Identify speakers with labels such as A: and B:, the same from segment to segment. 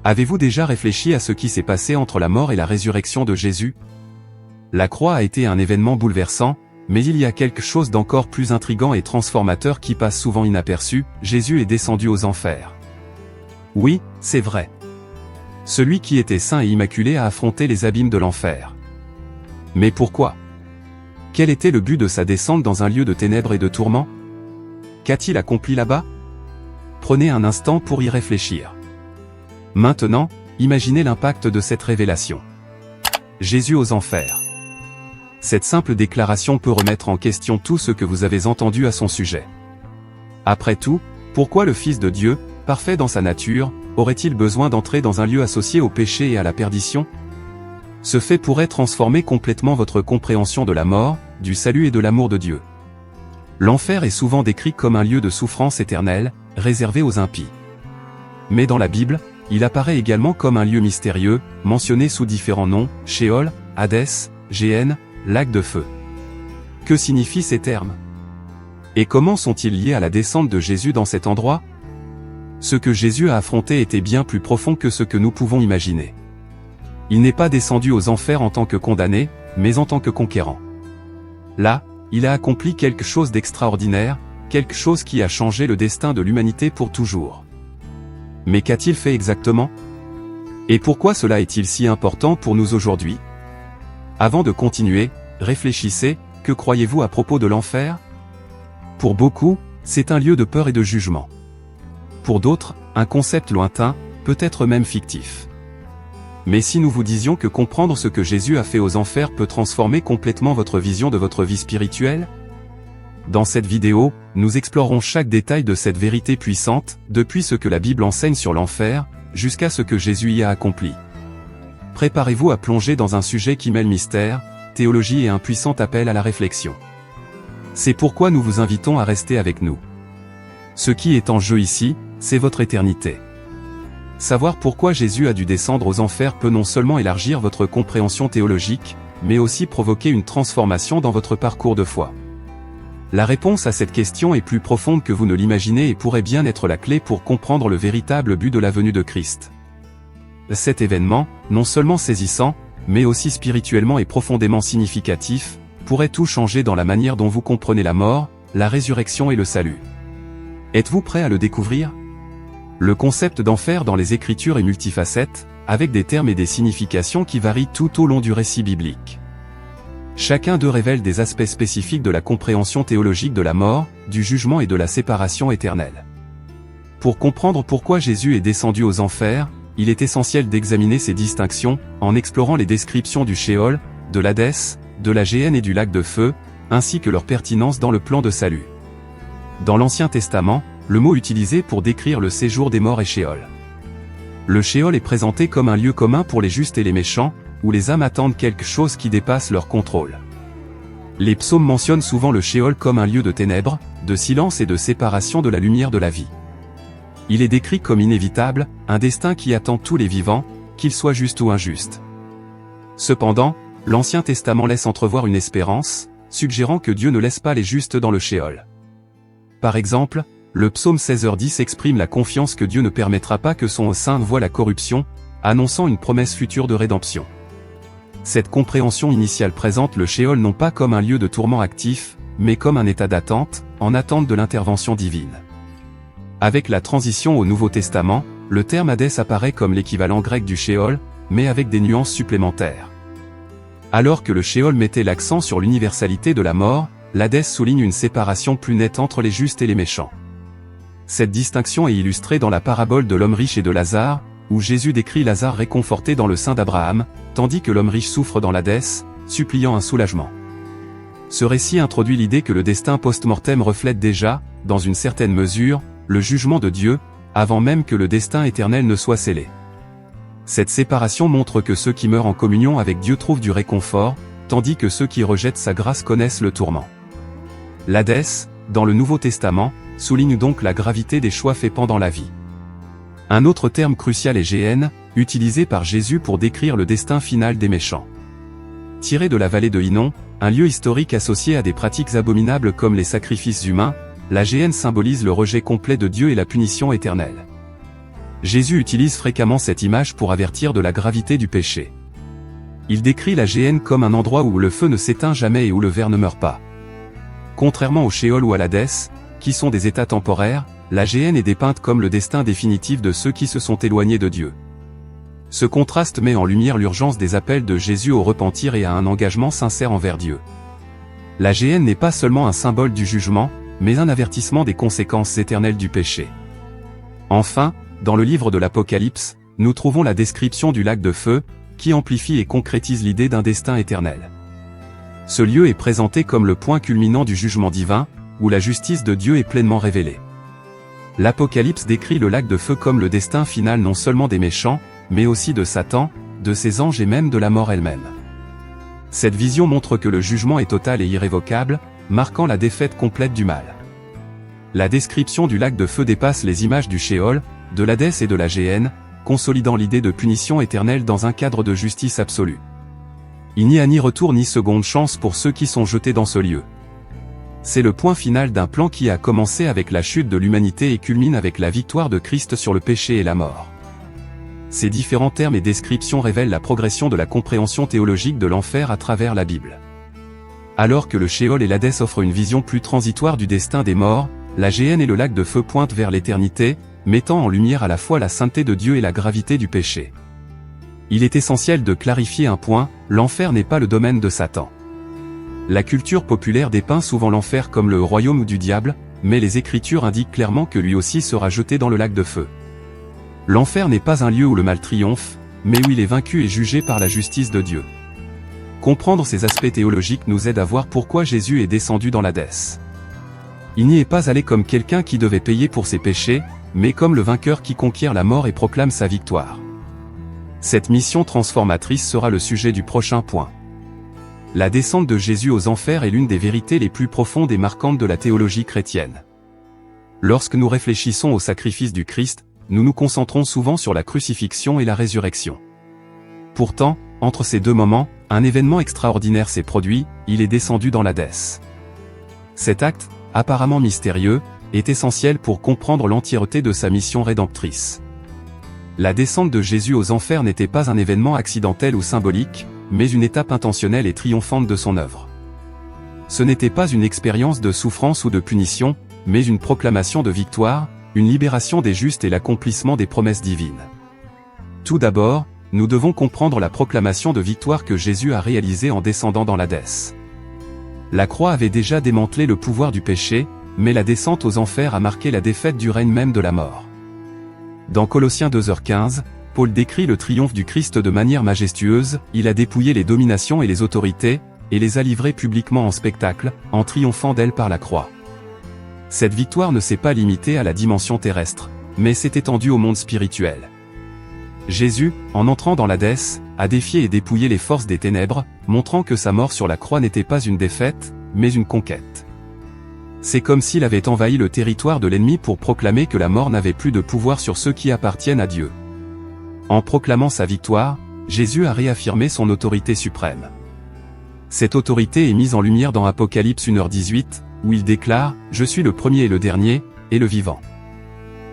A: Avez-vous déjà réfléchi à ce qui s'est passé entre la mort et la résurrection de Jésus? La croix a été un événement bouleversant, mais il y a quelque chose d'encore plus intrigant et transformateur qui passe souvent inaperçu: Jésus est descendu aux enfers. Oui, c'est vrai. Celui qui était saint et immaculé a affronté les abîmes de l'enfer. Mais pourquoi? Quel était le but de sa descente dans un lieu de ténèbres et de tourments? Qu'a-t-il accompli là-bas? Prenez un instant pour y réfléchir. Maintenant, imaginez l'impact de cette révélation. Jésus aux enfers. Cette simple déclaration peut remettre en question tout ce que vous avez entendu à son sujet. Après tout, pourquoi le Fils de Dieu, parfait dans sa nature, aurait-il besoin d'entrer dans un lieu associé au péché et à la perdition? Ce fait pourrait transformer complètement votre compréhension de la mort, du salut et de l'amour de Dieu. L'enfer est souvent décrit comme un lieu de souffrance éternelle, réservé aux impies. Mais dans la Bible, il apparaît également comme un lieu mystérieux, mentionné sous différents noms: Sheol, Hadès, Géhenne, lac de feu. Que signifient ces termes? Et comment sont-ils liés à la descente de Jésus dans cet endroit? Ce que Jésus a affronté était bien plus profond que ce que nous pouvons imaginer. Il n'est pas descendu aux enfers en tant que condamné, mais en tant que conquérant. Là, il a accompli quelque chose d'extraordinaire, quelque chose qui a changé le destin de l'humanité pour toujours. Mais qu'a-t-il fait exactement? Et pourquoi cela est-il si important pour nous aujourd'hui? Avant de continuer, réfléchissez: que croyez-vous à propos de l'enfer? Pour beaucoup, c'est un lieu de peur et de jugement. Pour d'autres, un concept lointain, peut-être même fictif. Mais si nous vous disions que comprendre ce que Jésus a fait aux enfers peut transformer complètement votre vision de votre vie spirituelle? Dans cette vidéo, nous explorerons chaque détail de cette vérité puissante, depuis ce que la Bible enseigne sur l'enfer, jusqu'à ce que Jésus y a accompli. Préparez-vous à plonger dans un sujet qui mêle mystère, théologie et un puissant appel à la réflexion. C'est pourquoi nous vous invitons à rester avec nous. Ce qui est en jeu ici, c'est votre éternité. Savoir pourquoi Jésus a dû descendre aux enfers peut non seulement élargir votre compréhension théologique, mais aussi provoquer une transformation dans votre parcours de foi. La réponse à cette question est plus profonde que vous ne l'imaginez et pourrait bien être la clé pour comprendre le véritable but de la venue de Christ. Cet événement, non seulement saisissant, mais aussi spirituellement et profondément significatif, pourrait tout changer dans la manière dont vous comprenez la mort, la résurrection et le salut. Êtes-vous prêt à le découvrir? Le concept d'enfer dans les Écritures est multifacette, avec des termes et des significations qui varient tout au long du récit biblique. Chacun d'eux révèle des aspects spécifiques de la compréhension théologique de la mort, du jugement et de la séparation éternelle. Pour comprendre pourquoi Jésus est descendu aux enfers, il est essentiel d'examiner ces distinctions, en explorant les descriptions du Sheol, de l'Hadès, de la Géhenne et du lac de feu, ainsi que leur pertinence dans le plan de salut. Dans l'Ancien Testament, le mot utilisé pour décrire le séjour des morts est Sheol. Le Sheol est présenté comme un lieu commun pour les justes et les méchants, où les âmes attendent quelque chose qui dépasse leur contrôle. Les psaumes mentionnent souvent le Sheol comme un lieu de ténèbres, de silence et de séparation de la lumière de la vie. Il est décrit comme inévitable, un destin qui attend tous les vivants, qu'ils soient justes ou injustes. Cependant, l'Ancien Testament laisse entrevoir une espérance, suggérant que Dieu ne laisse pas les justes dans le Sheol. Par exemple, le psaume 16h10 exprime la confiance que Dieu ne permettra pas que son saint voie la corruption, annonçant une promesse future de rédemption. Cette compréhension initiale présente le Sheol non pas comme un lieu de tourment actif, mais comme un état d'attente, en attente de l'intervention divine. Avec la transition au Nouveau Testament, le terme Hadès apparaît comme l'équivalent grec du Sheol, mais avec des nuances supplémentaires. Alors que le Sheol mettait l'accent sur l'universalité de la mort, l'Hadès souligne une séparation plus nette entre les justes et les méchants. Cette distinction est illustrée dans la parabole de l'homme riche et de Lazare, où Jésus décrit Lazare réconforté dans le sein d'Abraham, tandis que l'homme riche souffre dans l'Hadès, suppliant un soulagement. Ce récit introduit l'idée que le destin post-mortem reflète déjà, dans une certaine mesure, le jugement de Dieu, avant même que le destin éternel ne soit scellé. Cette séparation montre que ceux qui meurent en communion avec Dieu trouvent du réconfort, tandis que ceux qui rejettent sa grâce connaissent le tourment. L'Hadès, dans le Nouveau Testament, souligne donc la gravité des choix faits pendant la vie. Un autre terme crucial est Géhenne, utilisé par Jésus pour décrire le destin final des méchants. Tiré de la vallée de Hinnom, un lieu historique associé à des pratiques abominables comme les sacrifices humains, la Géhenne symbolise le rejet complet de Dieu et la punition éternelle. Jésus utilise fréquemment cette image pour avertir de la gravité du péché. Il décrit la géhenne comme un endroit où le feu ne s'éteint jamais et où le ver ne meurt pas. Contrairement au Sheol ou à l'Hadès, qui sont des états temporaires, la géhenne est dépeinte comme le destin définitif de ceux qui se sont éloignés de Dieu. Ce contraste met en lumière l'urgence des appels de Jésus au repentir et à un engagement sincère envers Dieu. La géhenne n'est pas seulement un symbole du jugement, mais un avertissement des conséquences éternelles du péché. Enfin, dans le livre de l'Apocalypse, nous trouvons la description du lac de feu, qui amplifie et concrétise l'idée d'un destin éternel. Ce lieu est présenté comme le point culminant du jugement divin, où la justice de Dieu est pleinement révélée. L'Apocalypse décrit le lac de feu comme le destin final non seulement des méchants, mais aussi de Satan, de ses anges et même de la mort elle-même. Cette vision montre que le jugement est total et irrévocable, marquant la défaite complète du mal. La description du lac de feu dépasse les images du Sheol, de l'Hadès et de la géhenne, consolidant l'idée de punition éternelle dans un cadre de justice absolue. Il n'y a ni retour ni seconde chance pour ceux qui sont jetés dans ce lieu. C'est le point final d'un plan qui a commencé avec la chute de l'humanité et culmine avec la victoire de Christ sur le péché et la mort. Ces différents termes et descriptions révèlent la progression de la compréhension théologique de l'enfer à travers la Bible. Alors que le Sheol et l'Hadès offrent une vision plus transitoire du destin des morts, la géhenne et le lac de feu pointent vers l'éternité, mettant en lumière à la fois la sainteté de Dieu et la gravité du péché. Il est essentiel de clarifier un point, l'enfer n'est pas le domaine de Satan. La culture populaire dépeint souvent l'enfer comme le royaume du diable, mais les Écritures indiquent clairement que lui aussi sera jeté dans le lac de feu. L'enfer n'est pas un lieu où le mal triomphe, mais où il est vaincu et jugé par la justice de Dieu. Comprendre ces aspects théologiques nous aide à voir pourquoi Jésus est descendu dans l'Hadès. Il n'y est pas allé comme quelqu'un qui devait payer pour ses péchés, mais comme le vainqueur qui conquiert la mort et proclame sa victoire. Cette mission transformatrice sera le sujet du prochain point. La descente de Jésus aux enfers est l'une des vérités les plus profondes et marquantes de la théologie chrétienne. Lorsque nous réfléchissons au sacrifice du Christ, nous nous concentrons souvent sur la crucifixion et la résurrection. Pourtant, entre ces deux moments, un événement extraordinaire s'est produit, il est descendu dans l'Hadès. Cet acte, apparemment mystérieux, est essentiel pour comprendre l'entièreté de sa mission rédemptrice. La descente de Jésus aux enfers n'était pas un événement accidentel ou symbolique, mais une étape intentionnelle et triomphante de son œuvre. Ce n'était pas une expérience de souffrance ou de punition, mais une proclamation de victoire, une libération des justes et l'accomplissement des promesses divines. Tout d'abord, nous devons comprendre la proclamation de victoire que Jésus a réalisée en descendant dans l'Hadès. La croix avait déjà démantelé le pouvoir du péché, mais la descente aux enfers a marqué la défaite du règne même de la mort. Dans Colossiens 2h15, Paul décrit le triomphe du Christ de manière majestueuse, il a dépouillé les dominations et les autorités, et les a livrées publiquement en spectacle, en triomphant d'elles par la croix. Cette victoire ne s'est pas limitée à la dimension terrestre, mais s'est étendue au monde spirituel. Jésus, en entrant dans l'Hadès, a défié et dépouillé les forces des ténèbres, montrant que sa mort sur la croix n'était pas une défaite, mais une conquête. C'est comme s'il avait envahi le territoire de l'ennemi pour proclamer que la mort n'avait plus de pouvoir sur ceux qui appartiennent à Dieu. En proclamant sa victoire, Jésus a réaffirmé son autorité suprême. Cette autorité est mise en lumière dans Apocalypse 1h18, où il déclare « Je suis le premier et le dernier, et le vivant.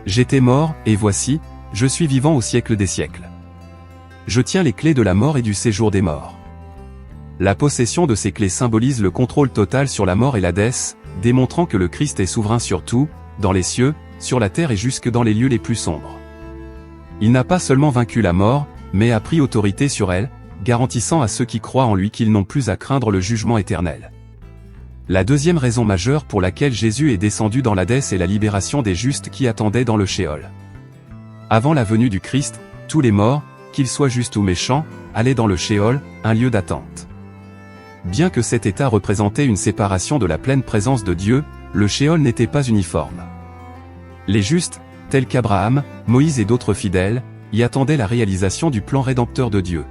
A: J'étais mort, et voici, je suis vivant au siècle des siècles. Je tiens les clés de la mort et du séjour des morts. » La possession de ces clés symbolise le contrôle total sur la mort et l'Hadès, démontrant que le Christ est souverain sur tout, dans les cieux, sur la terre et jusque dans les lieux les plus sombres. Il n'a pas seulement vaincu la mort, mais a pris autorité sur elle, garantissant à ceux qui croient en lui qu'ils n'ont plus à craindre le jugement éternel. La deuxième raison majeure pour laquelle Jésus est descendu dans l'Hadès est la libération des justes qui attendaient dans le Sheol. Avant la venue du Christ, tous les morts, qu'ils soient justes ou méchants, allaient dans le Sheol, un lieu d'attente. Bien que cet état représentait une séparation de la pleine présence de Dieu, le Sheol n'était pas uniforme. Les justes, tels qu'Abraham, Moïse et d'autres fidèles, y attendaient la réalisation du plan rédempteur de Dieu.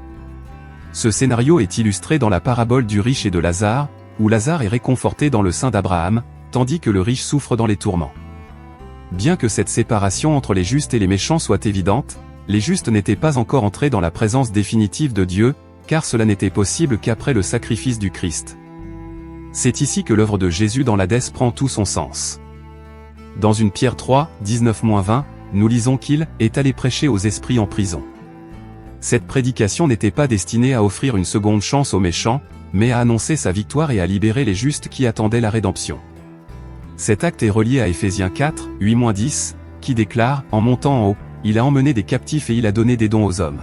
A: Ce scénario est illustré dans la parabole du riche et de Lazare, où Lazare est réconforté dans le sein d'Abraham, tandis que le riche souffre dans les tourments. Bien que cette séparation entre les justes et les méchants soit évidente, les justes n'étaient pas encore entrés dans la présence définitive de Dieu, car cela n'était possible qu'après le sacrifice du Christ. C'est ici que l'œuvre de Jésus dans l'Hadès prend tout son sens. Dans 1 Pierre 3, 19-20, nous lisons qu'il est allé prêcher aux esprits en prison. Cette prédication n'était pas destinée à offrir une seconde chance aux méchants, mais à annoncer sa victoire et à libérer les justes qui attendaient la rédemption. Cet acte est relié à Éphésiens 4, 8-10, qui déclare, en montant en haut, il a emmené des captifs et il a donné des dons aux hommes.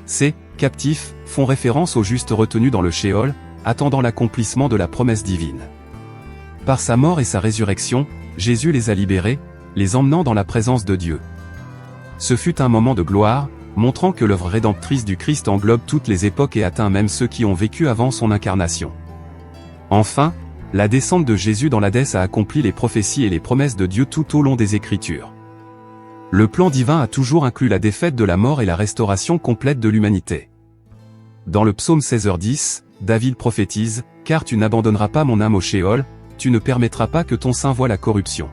A: Ces captifs font référence aux justes retenus dans le Sheol, attendant l'accomplissement de la promesse divine. Par sa mort et sa résurrection, Jésus les a libérés, les emmenant dans la présence de Dieu. Ce fut un moment de gloire, montrant que l'œuvre rédemptrice du Christ englobe toutes les époques et atteint même ceux qui ont vécu avant son incarnation. Enfin, la descente de Jésus dans l'Hadès a accompli les prophéties et les promesses de Dieu tout au long des Écritures. Le plan divin a toujours inclus la défaite de la mort et la restauration complète de l'humanité. Dans le psaume 16h10, David prophétise, « Car tu n'abandonneras pas mon âme au Sheol, tu ne permettras pas que ton sein voie la corruption. »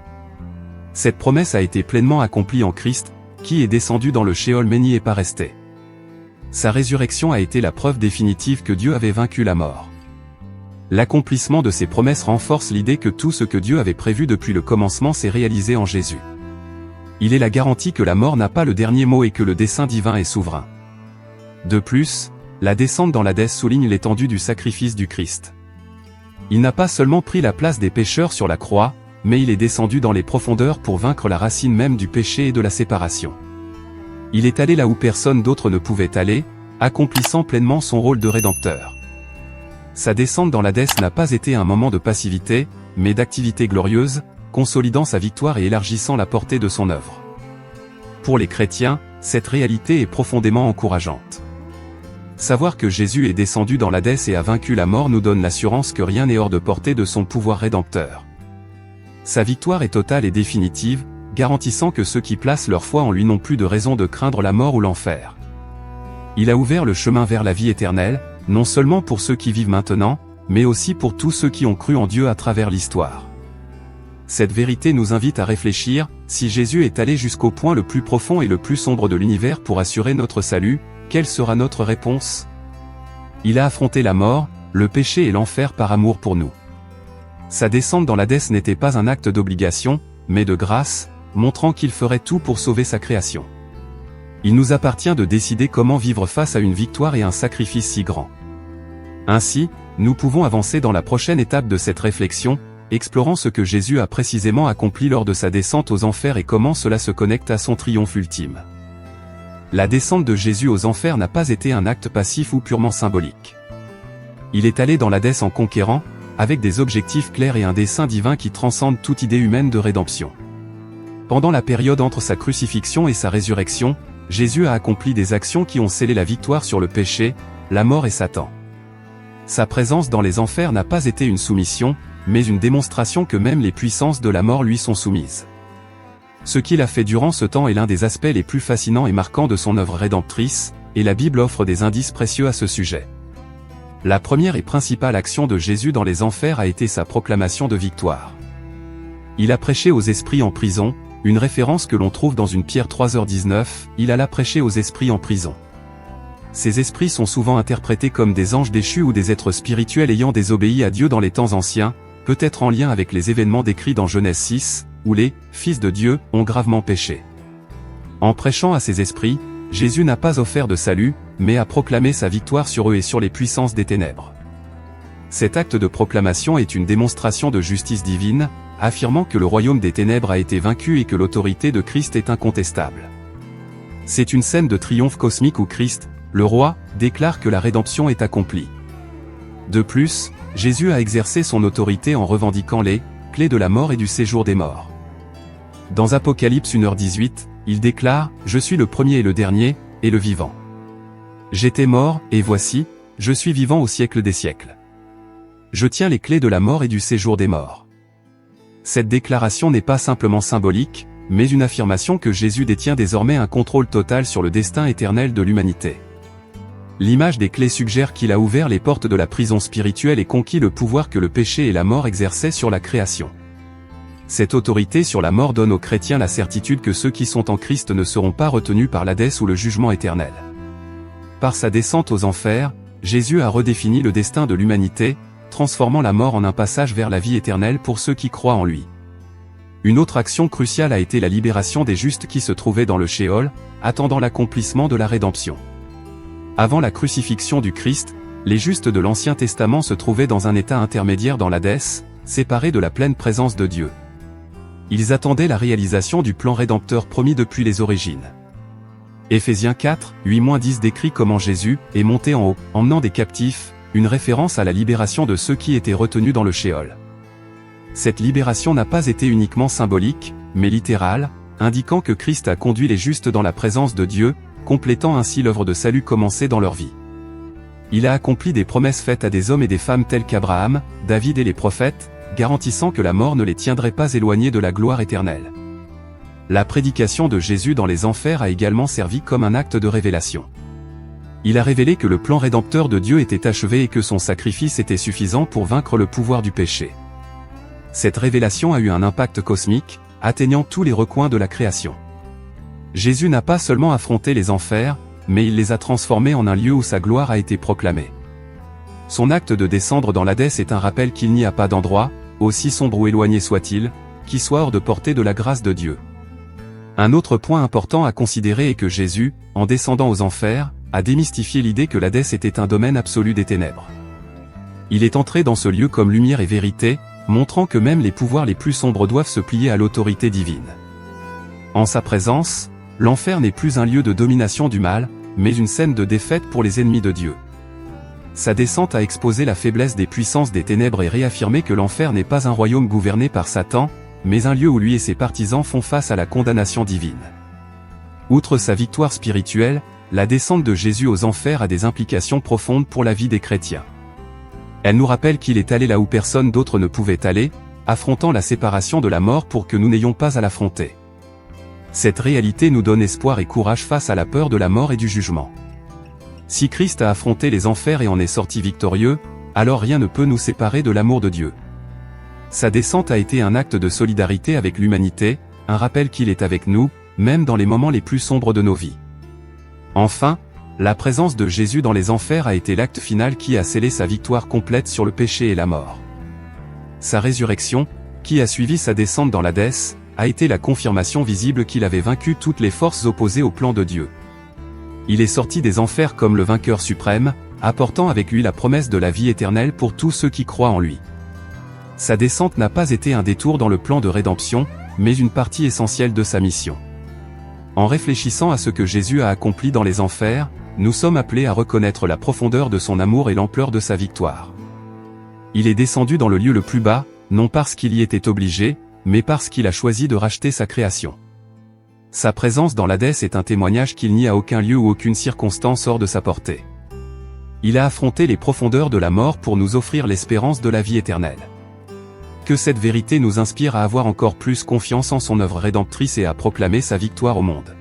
A: Cette promesse a été pleinement accomplie en Christ, qui est descendu dans le Sheol mais n'y est pas resté. Sa résurrection a été la preuve définitive que Dieu avait vaincu la mort. L'accomplissement de ces promesses renforce l'idée que tout ce que Dieu avait prévu depuis le commencement s'est réalisé en Jésus. Il est la garantie que la mort n'a pas le dernier mot et que le dessein divin est souverain. De plus, la descente dans l'Hadès souligne l'étendue du sacrifice du Christ. Il n'a pas seulement pris la place des pécheurs sur la croix, mais il est descendu dans les profondeurs pour vaincre la racine même du péché et de la séparation. Il est allé là où personne d'autre ne pouvait aller, accomplissant pleinement son rôle de rédempteur. Sa descente dans l'Hadès n'a pas été un moment de passivité, mais d'activité glorieuse, consolidant sa victoire et élargissant la portée de son œuvre. Pour les chrétiens, cette réalité est profondément encourageante. Savoir que Jésus est descendu dans l'Hadès et a vaincu la mort nous donne l'assurance que rien n'est hors de portée de son pouvoir rédempteur. Sa victoire est totale et définitive, garantissant que ceux qui placent leur foi en lui n'ont plus de raison de craindre la mort ou l'enfer. Il a ouvert le chemin vers la vie éternelle, non seulement pour ceux qui vivent maintenant, mais aussi pour tous ceux qui ont cru en Dieu à travers l'histoire. Cette vérité nous invite à réfléchir, si Jésus est allé jusqu'au point le plus profond et le plus sombre de l'univers pour assurer notre salut, quelle sera notre réponse? Il a affronté la mort, le péché et l'enfer par amour pour nous. Sa descente dans l'Hadès n'était pas un acte d'obligation, mais de grâce, montrant qu'il ferait tout pour sauver sa création. Il nous appartient de décider comment vivre face à une victoire et un sacrifice si grand. Ainsi, nous pouvons avancer dans la prochaine étape de cette réflexion, explorant ce que Jésus a précisément accompli lors de sa descente aux enfers et comment cela se connecte à son triomphe ultime. La descente de Jésus aux enfers n'a pas été un acte passif ou purement symbolique. Il est allé dans l'Hadès en conquérant, avec des objectifs clairs et un dessein divin qui transcende toute idée humaine de rédemption. Pendant la période entre sa crucifixion et sa résurrection, Jésus a accompli des actions qui ont scellé la victoire sur le péché, la mort et Satan. Sa présence dans les enfers n'a pas été une soumission, mais une démonstration que même les puissances de la mort lui sont soumises. Ce qu'il a fait durant ce temps est l'un des aspects les plus fascinants et marquants de son œuvre rédemptrice, et la Bible offre des indices précieux à ce sujet. La première et principale action de Jésus dans les enfers a été sa proclamation de victoire. Il a prêché aux esprits en prison, une référence que l'on trouve dans une Pierre 3h19, il alla prêcher aux esprits en prison. Ces esprits sont souvent interprétés comme des anges déchus ou des êtres spirituels ayant désobéi à Dieu dans les temps anciens, peut-être en lien avec les événements décrits dans Genèse 6, où les « fils de Dieu » ont gravement péché. En prêchant à ces esprits, Jésus n'a pas offert de salut, mais a proclamé sa victoire sur eux et sur les puissances des ténèbres. Cet acte de proclamation est une démonstration de justice divine, affirmant que le royaume des ténèbres a été vaincu et que l'autorité de Christ est incontestable. C'est une scène de triomphe cosmique où Christ, le roi, déclare que la rédemption est accomplie. De plus, Jésus a exercé son autorité en revendiquant les clés de la mort et du séjour des morts. Dans Apocalypse 1h18, il déclare « Je suis le premier et le dernier, et le vivant. J'étais mort, et voici, je suis vivant au siècle des siècles. Je tiens les clés de la mort et du séjour des morts. » Cette déclaration n'est pas simplement symbolique, mais une affirmation que Jésus détient désormais un contrôle total sur le destin éternel de l'humanité. L'image des clés suggère qu'il a ouvert les portes de la prison spirituelle et conquis le pouvoir que le péché et la mort exerçaient sur la création. Cette autorité sur la mort donne aux chrétiens la certitude que ceux qui sont en Christ ne seront pas retenus par l'Hadès ou le jugement éternel. Par sa descente aux enfers, Jésus a redéfini le destin de l'humanité, transformant la mort en un passage vers la vie éternelle pour ceux qui croient en lui. Une autre action cruciale a été la libération des justes qui se trouvaient dans le Sheol, attendant l'accomplissement de la rédemption. Avant la crucifixion du Christ, les justes de l'Ancien Testament se trouvaient dans un état intermédiaire dans l'Hadès, séparés de la pleine présence de Dieu. Ils attendaient la réalisation du plan rédempteur promis depuis les origines. Éphésiens 4, 8-10 décrit comment Jésus est monté en haut, emmenant des captifs, une référence à la libération de ceux qui étaient retenus dans le Sheol. Cette libération n'a pas été uniquement symbolique, mais littérale, indiquant que Christ a conduit les justes dans la présence de Dieu, complétant ainsi l'œuvre de salut commencée dans leur vie. Il a accompli des promesses faites à des hommes et des femmes tels qu'Abraham, David et les prophètes, garantissant que la mort ne les tiendrait pas éloignés de la gloire éternelle. La prédication de Jésus dans les enfers a également servi comme un acte de révélation. Il a révélé que le plan rédempteur de Dieu était achevé et que son sacrifice était suffisant pour vaincre le pouvoir du péché. Cette révélation a eu un impact cosmique, atteignant tous les recoins de la création. Jésus n'a pas seulement affronté les enfers, mais il les a transformés en un lieu où sa gloire a été proclamée. Son acte de descendre dans l'Hadès est un rappel qu'il n'y a pas d'endroit, aussi sombre ou éloigné soit-il, qui soit hors de portée de la grâce de Dieu. Un autre point important à considérer est que Jésus, en descendant aux enfers, a démystifié l'idée que l'Hadès était un domaine absolu des ténèbres. Il est entré dans ce lieu comme lumière et vérité, montrant que même les pouvoirs les plus sombres doivent se plier à l'autorité divine. En sa présence, l'enfer n'est plus un lieu de domination du mal, mais une scène de défaite pour les ennemis de Dieu. Sa descente a exposé la faiblesse des puissances des ténèbres et réaffirmé que l'enfer n'est pas un royaume gouverné par Satan, mais un lieu où lui et ses partisans font face à la condamnation divine. Outre sa victoire spirituelle, la descente de Jésus aux enfers a des implications profondes pour la vie des chrétiens. Elle nous rappelle qu'il est allé là où personne d'autre ne pouvait aller, affrontant la séparation de la mort pour que nous n'ayons pas à l'affronter. Cette réalité nous donne espoir et courage face à la peur de la mort et du jugement. Si Christ a affronté les enfers et en est sorti victorieux, alors rien ne peut nous séparer de l'amour de Dieu. Sa descente a été un acte de solidarité avec l'humanité, un rappel qu'il est avec nous, même dans les moments les plus sombres de nos vies. Enfin, la présence de Jésus dans les enfers a été l'acte final qui a scellé sa victoire complète sur le péché et la mort. Sa résurrection, qui a suivi sa descente dans l'Hadès, a été la confirmation visible qu'il avait vaincu toutes les forces opposées au plan de Dieu. Il est sorti des enfers comme le vainqueur suprême, apportant avec lui la promesse de la vie éternelle pour tous ceux qui croient en lui. Sa descente n'a pas été un détour dans le plan de rédemption, mais une partie essentielle de sa mission. En réfléchissant à ce que Jésus a accompli dans les enfers, nous sommes appelés à reconnaître la profondeur de son amour et l'ampleur de sa victoire. Il est descendu dans le lieu le plus bas, non parce qu'il y était obligé, mais parce qu'il a choisi de racheter sa création. Sa présence dans l'Hadès est un témoignage qu'il n'y a aucun lieu ou aucune circonstance hors de sa portée. Il a affronté les profondeurs de la mort pour nous offrir l'espérance de la vie éternelle. Que cette vérité nous inspire à avoir encore plus confiance en son œuvre rédemptrice et à proclamer sa victoire au monde.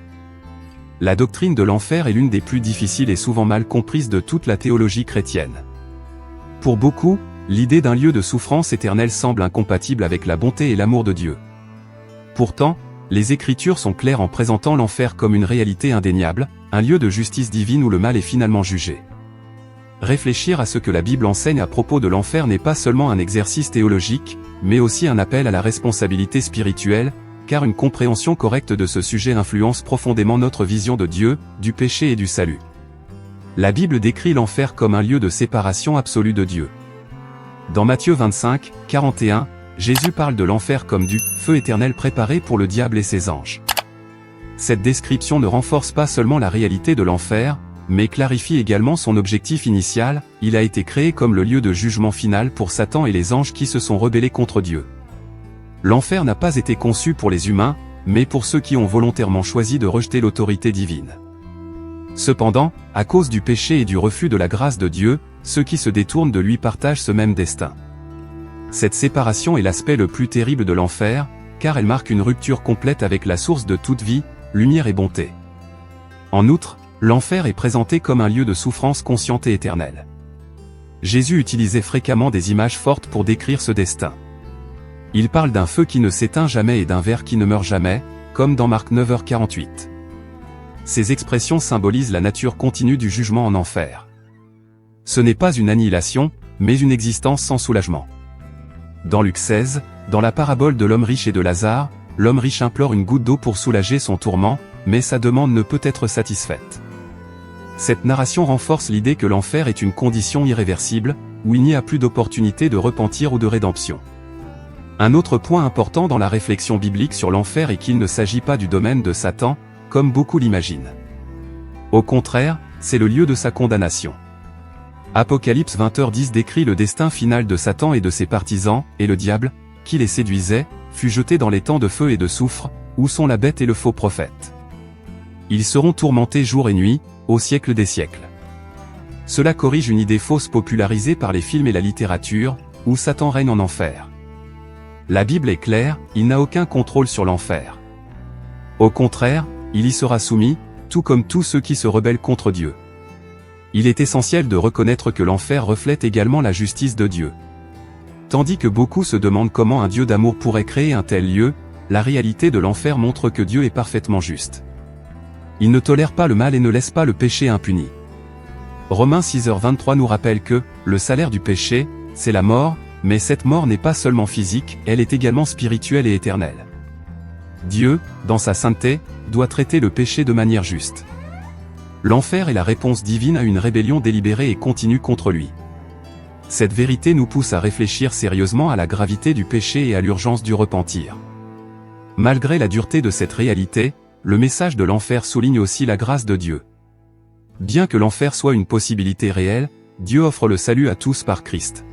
A: La doctrine de l'enfer est l'une des plus difficiles et souvent mal comprises de toute la théologie chrétienne. Pour beaucoup, l'idée d'un lieu de souffrance éternelle semble incompatible avec la bonté et l'amour de Dieu. Pourtant, les Écritures sont claires en présentant l'enfer comme une réalité indéniable, un lieu de justice divine où le mal est finalement jugé. Réfléchir à ce que la Bible enseigne à propos de l'enfer n'est pas seulement un exercice théologique, mais aussi un appel à la responsabilité spirituelle, car une compréhension correcte de ce sujet influence profondément notre vision de Dieu, du péché et du salut. La Bible décrit l'enfer comme un lieu de séparation absolue de Dieu. Dans Matthieu 25, 41, Jésus parle de l'enfer comme du feu éternel préparé pour le diable et ses anges. Cette description ne renforce pas seulement la réalité de l'enfer, mais clarifie également son objectif initial. Il a été créé comme le lieu de jugement final pour Satan et les anges qui se sont rebellés contre Dieu. L'enfer n'a pas été conçu pour les humains, mais pour ceux qui ont volontairement choisi de rejeter l'autorité divine. Cependant, à cause du péché et du refus de la grâce de Dieu, ceux qui se détournent de lui partagent ce même destin. Cette séparation est l'aspect le plus terrible de l'enfer, car elle marque une rupture complète avec la source de toute vie, lumière et bonté. En outre, l'enfer est présenté comme un lieu de souffrance consciente et éternelle. Jésus utilisait fréquemment des images fortes pour décrire ce destin. Il parle d'un feu qui ne s'éteint jamais et d'un ver qui ne meurt jamais, comme dans Marc 9h48. Ces expressions symbolisent la nature continue du jugement en enfer. Ce n'est pas une annihilation, mais une existence sans soulagement. Dans Luc 16, dans la parabole de l'homme riche et de Lazare, l'homme riche implore une goutte d'eau pour soulager son tourment, mais sa demande ne peut être satisfaite. Cette narration renforce l'idée que l'enfer est une condition irréversible, où il n'y a plus d'opportunité de repentir ou de rédemption. Un autre point important dans la réflexion biblique sur l'enfer est qu'il ne s'agit pas du domaine de Satan, comme beaucoup l'imaginent. Au contraire, c'est le lieu de sa condamnation. Apocalypse 20h10 décrit le destin final de Satan et de ses partisans, et le diable, qui les séduisait, fut jeté dans les temps de feu et de soufre, où sont la bête et le faux prophète. Ils seront tourmentés jour et nuit, au siècle des siècles. Cela corrige une idée fausse popularisée par les films et la littérature, où Satan règne en enfer. La Bible est claire, il n'a aucun contrôle sur l'enfer. Au contraire, il y sera soumis, tout comme tous ceux qui se rebellent contre Dieu. Il est essentiel de reconnaître que l'enfer reflète également la justice de Dieu. Tandis que beaucoup se demandent comment un Dieu d'amour pourrait créer un tel lieu, la réalité de l'enfer montre que Dieu est parfaitement juste. Il ne tolère pas le mal et ne laisse pas le péché impuni. Romains 6h23 nous rappelle que, le salaire du péché, c'est la mort, mais cette mort n'est pas seulement physique, elle est également spirituelle et éternelle. Dieu, dans sa sainteté, doit traiter le péché de manière juste. L'enfer est la réponse divine à une rébellion délibérée et continue contre lui. Cette vérité nous pousse à réfléchir sérieusement à la gravité du péché et à l'urgence du repentir. Malgré la dureté de cette réalité, le message de l'enfer souligne aussi la grâce de Dieu. Bien que l'enfer soit une possibilité réelle, Dieu offre le salut à tous par Christ.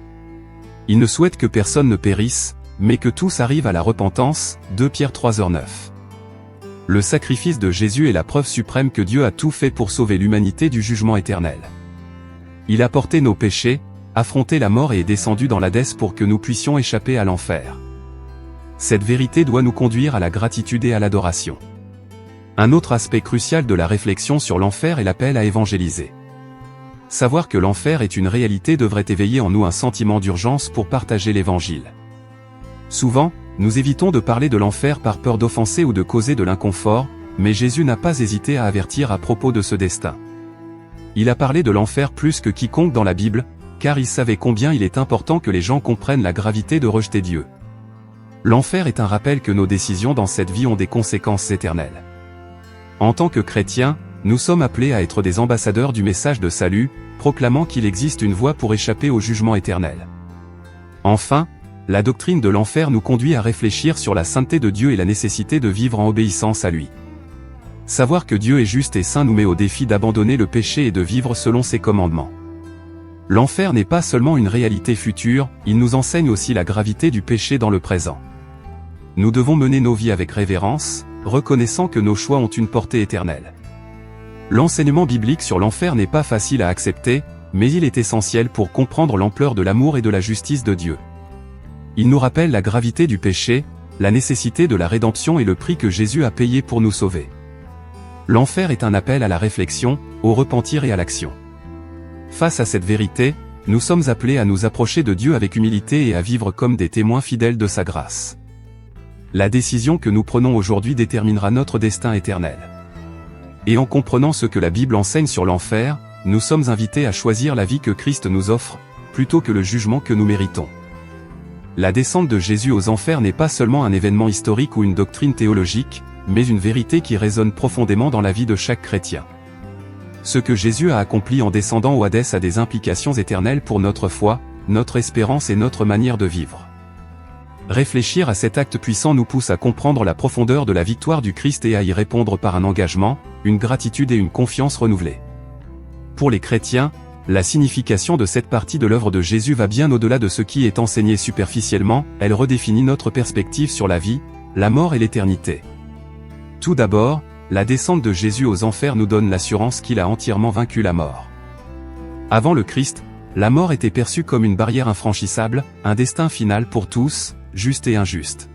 A: Il ne souhaite que personne ne périsse, mais que tous arrivent à la repentance, 2 Pierre 3h9. Le sacrifice de Jésus est la preuve suprême que Dieu a tout fait pour sauver l'humanité du jugement éternel. Il a porté nos péchés, affronté la mort et est descendu dans l'Hadès pour que nous puissions échapper à l'enfer. Cette vérité doit nous conduire à la gratitude et à l'adoration. Un autre aspect crucial de la réflexion sur l'enfer est l'appel à évangéliser. Savoir que l'enfer est une réalité devrait éveiller en nous un sentiment d'urgence pour partager l'évangile. Souvent, nous évitons de parler de l'enfer par peur d'offenser ou de causer de l'inconfort, mais Jésus n'a pas hésité à avertir à propos de ce destin. Il a parlé de l'enfer plus que quiconque dans la Bible, car il savait combien il est important que les gens comprennent la gravité de rejeter Dieu. L'enfer est un rappel que nos décisions dans cette vie ont des conséquences éternelles. En tant que chrétiens, nous sommes appelés à être des ambassadeurs du message de salut, proclamant qu'il existe une voie pour échapper au jugement éternel. Enfin, la doctrine de l'enfer nous conduit à réfléchir sur la sainteté de Dieu et la nécessité de vivre en obéissance à lui. Savoir que Dieu est juste et saint nous met au défi d'abandonner le péché et de vivre selon ses commandements. L'enfer n'est pas seulement une réalité future, il nous enseigne aussi la gravité du péché dans le présent. Nous devons mener nos vies avec révérence, reconnaissant que nos choix ont une portée éternelle. L'enseignement biblique sur l'enfer n'est pas facile à accepter, mais il est essentiel pour comprendre l'ampleur de l'amour et de la justice de Dieu. Il nous rappelle la gravité du péché, la nécessité de la rédemption et le prix que Jésus a payé pour nous sauver. L'enfer est un appel à la réflexion, au repentir et à l'action. Face à cette vérité, nous sommes appelés à nous approcher de Dieu avec humilité et à vivre comme des témoins fidèles de sa grâce. La décision que nous prenons aujourd'hui déterminera notre destin éternel. Et en comprenant ce que la Bible enseigne sur l'enfer, nous sommes invités à choisir la vie que Christ nous offre, plutôt que le jugement que nous méritons. La descente de Jésus aux enfers n'est pas seulement un événement historique ou une doctrine théologique, mais une vérité qui résonne profondément dans la vie de chaque chrétien. Ce que Jésus a accompli en descendant au Hadès a des implications éternelles pour notre foi, notre espérance et notre manière de vivre. Réfléchir à cet acte puissant nous pousse à comprendre la profondeur de la victoire du Christ et à y répondre par un engagement, une gratitude et une confiance renouvelée. Pour les chrétiens, la signification de cette partie de l'œuvre de Jésus va bien au-delà de ce qui est enseigné superficiellement, elle redéfinit notre perspective sur la vie, la mort et l'éternité. Tout d'abord, la descente de Jésus aux enfers nous donne l'assurance qu'il a entièrement vaincu la mort. Avant le Christ, la mort était perçue comme une barrière infranchissable, un destin final pour tous, juste et injuste.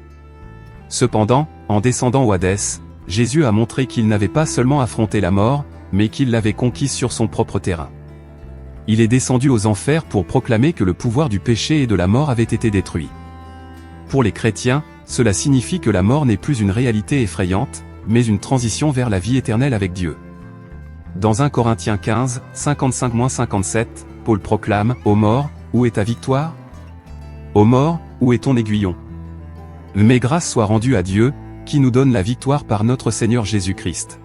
A: Cependant, en descendant au Hadès, Jésus a montré qu'il n'avait pas seulement affronté la mort, mais qu'il l'avait conquise sur son propre terrain. Il est descendu aux enfers pour proclamer que le pouvoir du péché et de la mort avait été détruit. Pour les chrétiens, cela signifie que la mort n'est plus une réalité effrayante, mais une transition vers la vie éternelle avec Dieu. Dans 1 Corinthiens 15, 55-57, Paul proclame « Ô mort, où est ta victoire ? Ô mort, où est ton aiguillon ? Mais grâce soit rendue à Dieu, qui nous donne la victoire par notre Seigneur Jésus-Christ.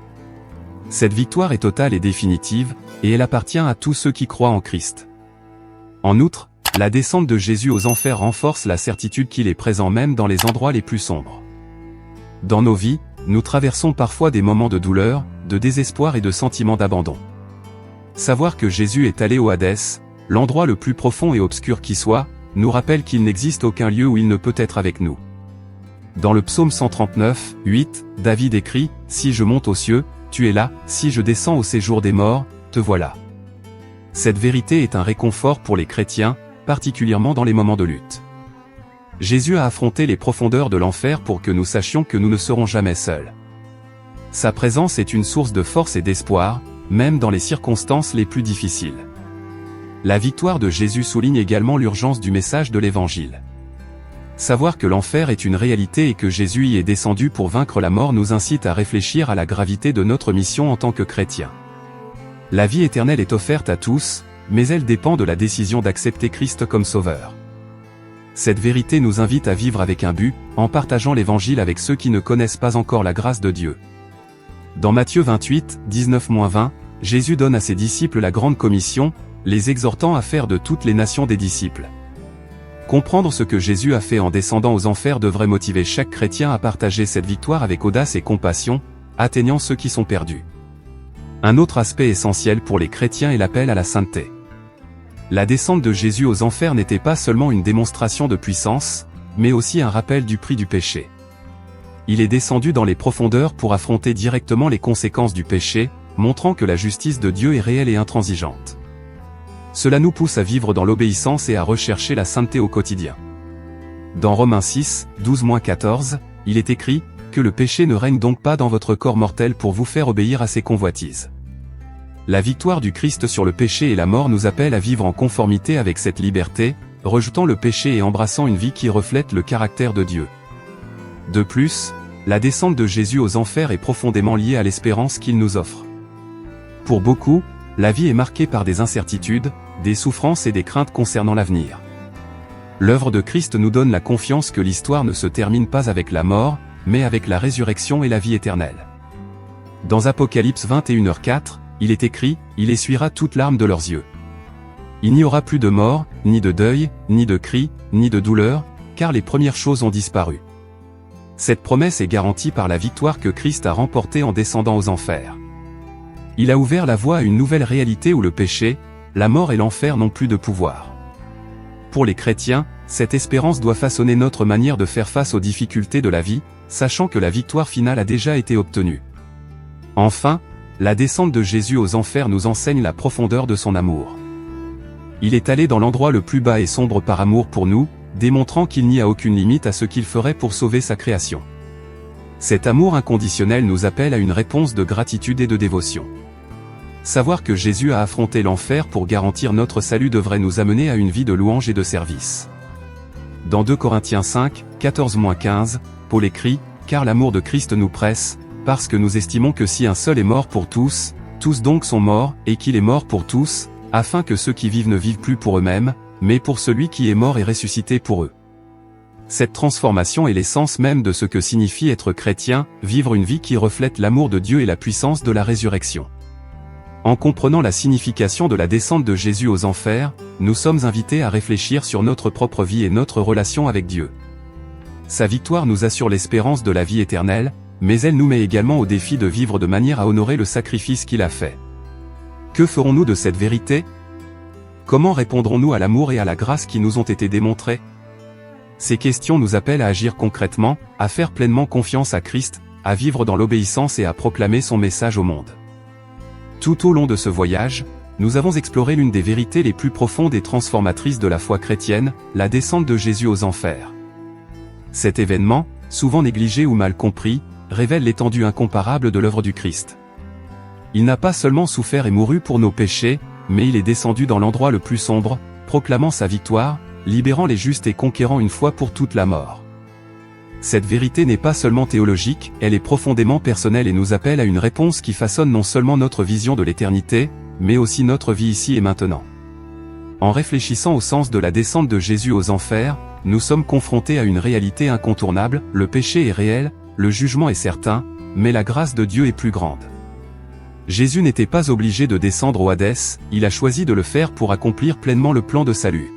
A: Cette victoire est totale et définitive, et elle appartient à tous ceux qui croient en Christ. En outre, la descente de Jésus aux enfers renforce la certitude qu'il est présent même dans les endroits les plus sombres. Dans nos vies, nous traversons parfois des moments de douleur, de désespoir et de sentiments d'abandon. Savoir que Jésus est allé au Hadès, l'endroit le plus profond et obscur qui soit, nous rappelle qu'il n'existe aucun lieu où il ne peut être avec nous. Dans le psaume 139, 8, David écrit « Si je monte aux cieux, tu es là, si je descends au séjour des morts, te voilà ». Cette vérité est un réconfort pour les chrétiens, particulièrement dans les moments de lutte. Jésus a affronté les profondeurs de l'enfer pour que nous sachions que nous ne serons jamais seuls. Sa présence est une source de force et d'espoir, même dans les circonstances les plus difficiles. La victoire de Jésus souligne également l'urgence du message de l'Évangile. Savoir que l'enfer est une réalité et que Jésus y est descendu pour vaincre la mort nous incite à réfléchir à la gravité de notre mission en tant que chrétiens. La vie éternelle est offerte à tous, mais elle dépend de la décision d'accepter Christ comme Sauveur. Cette vérité nous invite à vivre avec un but, en partageant l'Évangile avec ceux qui ne connaissent pas encore la grâce de Dieu. Dans Matthieu 28, 19-20, Jésus donne à ses disciples la grande commission, les exhortant à faire de toutes les nations des disciples. Comprendre ce que Jésus a fait en descendant aux enfers devrait motiver chaque chrétien à partager cette victoire avec audace et compassion, atteignant ceux qui sont perdus. Un autre aspect essentiel pour les chrétiens est l'appel à la sainteté. La descente de Jésus aux enfers n'était pas seulement une démonstration de puissance, mais aussi un rappel du prix du péché. Il est descendu dans les profondeurs pour affronter directement les conséquences du péché, montrant que la justice de Dieu est réelle et intransigeante. Cela nous pousse à vivre dans l'obéissance et à rechercher la sainteté au quotidien. Dans Romains 6, 12-14, il est écrit « Que le péché ne règne donc pas dans votre corps mortel pour vous faire obéir à ses convoitises ». La victoire du Christ sur le péché et la mort nous appelle à vivre en conformité avec cette liberté, rejetant le péché et embrassant une vie qui reflète le caractère de Dieu. De plus, la descente de Jésus aux enfers est profondément liée à l'espérance qu'il nous offre. Pour beaucoup, la vie est marquée par des incertitudes, des souffrances et des craintes concernant l'avenir. L'œuvre de Christ nous donne la confiance que l'histoire ne se termine pas avec la mort, mais avec la résurrection et la vie éternelle. Dans Apocalypse 21h4, il est écrit « Il essuiera toute larme de leurs yeux ». Il n'y aura plus de mort, ni de deuil, ni de cris, ni de douleur, car les premières choses ont disparu. Cette promesse est garantie par la victoire que Christ a remportée en descendant aux enfers. Il a ouvert la voie à une nouvelle réalité où le péché, la mort et l'enfer n'ont plus de pouvoir. Pour les chrétiens, cette espérance doit façonner notre manière de faire face aux difficultés de la vie, sachant que la victoire finale a déjà été obtenue. Enfin, la descente de Jésus aux enfers nous enseigne la profondeur de son amour. Il est allé dans l'endroit le plus bas et sombre par amour pour nous, démontrant qu'il n'y a aucune limite à ce qu'il ferait pour sauver sa création. Cet amour inconditionnel nous appelle à une réponse de gratitude et de dévotion. Savoir que Jésus a affronté l'enfer pour garantir notre salut devrait nous amener à une vie de louange et de service. Dans 2 Corinthiens 5, 14-15, Paul écrit « Car l'amour de Christ nous presse, parce que nous estimons que si un seul est mort pour tous, tous donc sont morts, et qu'il est mort pour tous, afin que ceux qui vivent ne vivent plus pour eux-mêmes, mais pour celui qui est mort et ressuscité pour eux. » Cette transformation est l'essence même de ce que signifie être chrétien, vivre une vie qui reflète l'amour de Dieu et la puissance de la résurrection. En comprenant la signification de la descente de Jésus aux enfers, nous sommes invités à réfléchir sur notre propre vie et notre relation avec Dieu. Sa victoire nous assure l'espérance de la vie éternelle, mais elle nous met également au défi de vivre de manière à honorer le sacrifice qu'il a fait. Que ferons-nous de cette vérité? Comment répondrons-nous à l'amour et à la grâce qui nous ont été démontrés? Ces questions nous appellent à agir concrètement, à faire pleinement confiance à Christ, à vivre dans l'obéissance et à proclamer son message au monde. Tout au long de ce voyage, nous avons exploré l'une des vérités les plus profondes et transformatrices de la foi chrétienne, la descente de Jésus aux enfers. Cet événement, souvent négligé ou mal compris, révèle l'étendue incomparable de l'œuvre du Christ. Il n'a pas seulement souffert et mouru pour nos péchés, mais il est descendu dans l'endroit le plus sombre, proclamant sa victoire, libérant les justes et conquérant une fois pour toutes la mort. Cette vérité n'est pas seulement théologique, elle est profondément personnelle et nous appelle à une réponse qui façonne non seulement notre vision de l'éternité, mais aussi notre vie ici et maintenant. En réfléchissant au sens de la descente de Jésus aux enfers, nous sommes confrontés à une réalité incontournable, le péché est réel, le jugement est certain, mais la grâce de Dieu est plus grande. Jésus n'était pas obligé de descendre au Hadès, il a choisi de le faire pour accomplir pleinement le plan de salut.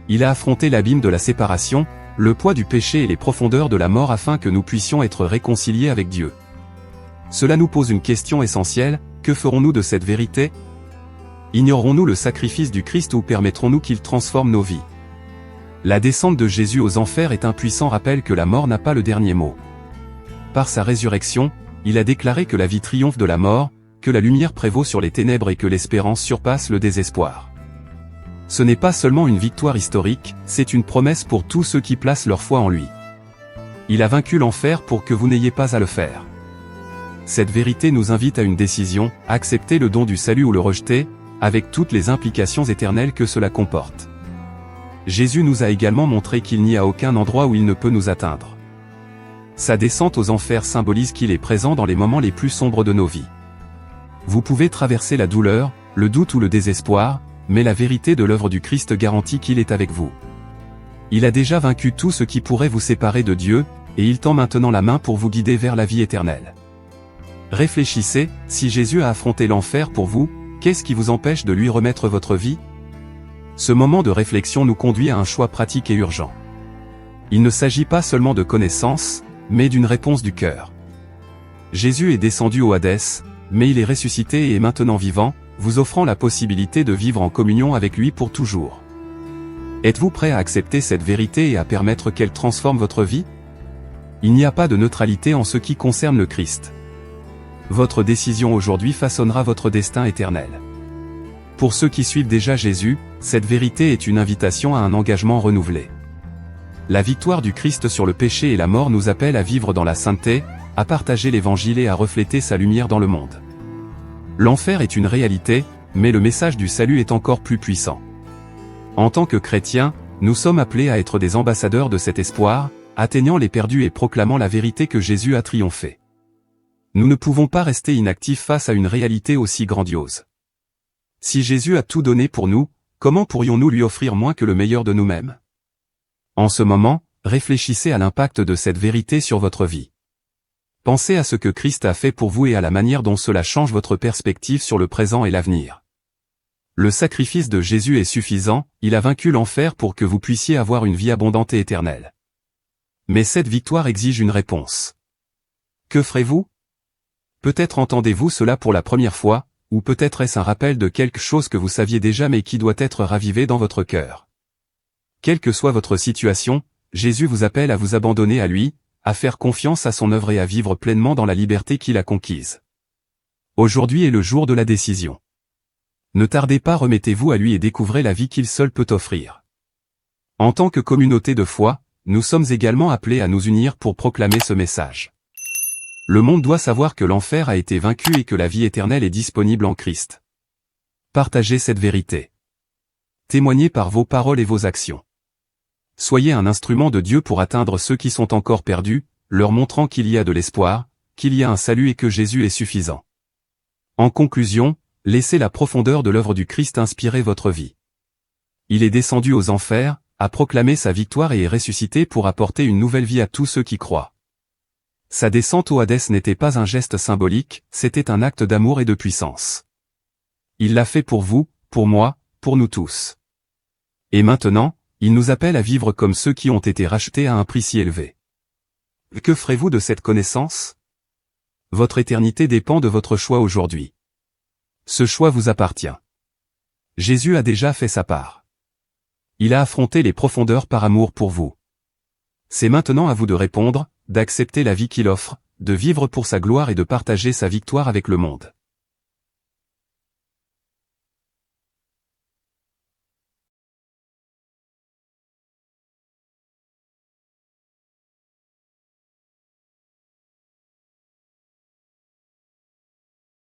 A: Il a affronté l'abîme de la séparation, le poids du péché et les profondeurs de la mort afin que nous puissions être réconciliés avec Dieu. Cela nous pose une question essentielle, que ferons-nous de cette vérité? Ignorerons-nous le sacrifice du Christ ou permettrons-nous qu'il transforme nos vies? La descente de Jésus aux enfers est un puissant rappel que la mort n'a pas le dernier mot. Par sa résurrection, il a déclaré que la vie triomphe de la mort, que la lumière prévaut sur les ténèbres et que l'espérance surpasse le désespoir. Ce n'est pas seulement une victoire historique, c'est une promesse pour tous ceux qui placent leur foi en lui. Il a vaincu l'enfer pour que vous n'ayez pas à le faire. Cette vérité nous invite à une décision, accepter le don du salut ou le rejeter, avec toutes les implications éternelles que cela comporte. Jésus nous a également montré qu'il n'y a aucun endroit où il ne peut nous atteindre. Sa descente aux enfers symbolise qu'il est présent dans les moments les plus sombres de nos vies. Vous pouvez traverser la douleur, le doute ou le désespoir, mais la vérité de l'œuvre du Christ garantit qu'il est avec vous. Il a déjà vaincu tout ce qui pourrait vous séparer de Dieu, et il tend maintenant la main pour vous guider vers la vie éternelle. Réfléchissez, si Jésus a affronté l'enfer pour vous, qu'est-ce qui vous empêche de lui remettre votre vie? Ce moment de réflexion nous conduit à un choix pratique et urgent. Il ne s'agit pas seulement de connaissances, mais d'une réponse du cœur. Jésus est descendu au Hadès, mais il est ressuscité et est maintenant vivant, vous offrant la possibilité de vivre en communion avec lui pour toujours. Êtes-vous prêt à accepter cette vérité et à permettre qu'elle transforme votre vie? Il n'y a pas de neutralité en ce qui concerne le Christ. Votre décision aujourd'hui façonnera votre destin éternel. Pour ceux qui suivent déjà Jésus, cette vérité est une invitation à un engagement renouvelé. La victoire du Christ sur le péché et la mort nous appelle à vivre dans la sainteté, à partager l'Évangile et à refléter sa lumière dans le monde. L'enfer est une réalité, mais le message du salut est encore plus puissant. En tant que chrétiens, nous sommes appelés à être des ambassadeurs de cet espoir, atteignant les perdus et proclamant la vérité que Jésus a triomphé. Nous ne pouvons pas rester inactifs face à une réalité aussi grandiose. Si Jésus a tout donné pour nous, comment pourrions-nous lui offrir moins que le meilleur de nous-mêmes? En ce moment, réfléchissez à l'impact de cette vérité sur votre vie. Pensez à ce que Christ a fait pour vous et à la manière dont cela change votre perspective sur le présent et l'avenir. Le sacrifice de Jésus est suffisant, il a vaincu l'enfer pour que vous puissiez avoir une vie abondante et éternelle. Mais cette victoire exige une réponse. Que ferez-vous? Peut-être entendez-vous cela pour la première fois, ou peut-être est-ce un rappel de quelque chose que vous saviez déjà mais qui doit être ravivé dans votre cœur. Quelle que soit votre situation, Jésus vous appelle à vous abandonner à lui, à faire confiance à son œuvre et à vivre pleinement dans la liberté qu'il a conquise. Aujourd'hui est le jour de la décision. Ne tardez pas, remettez-vous à lui et découvrez la vie qu'il seul peut offrir. En tant que communauté de foi, nous sommes également appelés à nous unir pour proclamer ce message. Le monde doit savoir que l'enfer a été vaincu et que la vie éternelle est disponible en Christ. Partagez cette vérité. Témoignez par vos paroles et vos actions. Soyez un instrument de Dieu pour atteindre ceux qui sont encore perdus, leur montrant qu'il y a de l'espoir, qu'il y a un salut et que Jésus est suffisant. En conclusion, laissez la profondeur de l'œuvre du Christ inspirer votre vie. Il est descendu aux enfers, a proclamé sa victoire et est ressuscité pour apporter une nouvelle vie à tous ceux qui croient. Sa descente au Hadès n'était pas un geste symbolique, c'était un acte d'amour et de puissance. Il l'a fait pour vous, pour moi, pour nous tous. Et maintenant, il nous appelle à vivre comme ceux qui ont été rachetés à un prix si élevé. Que ferez-vous de cette connaissance? Votre éternité dépend de votre choix aujourd'hui. Ce choix vous appartient. Jésus a déjà fait sa part. Il a affronté les profondeurs par amour pour vous. C'est maintenant à vous de répondre, d'accepter la vie qu'il offre, de vivre pour sa gloire et de partager sa victoire avec le monde.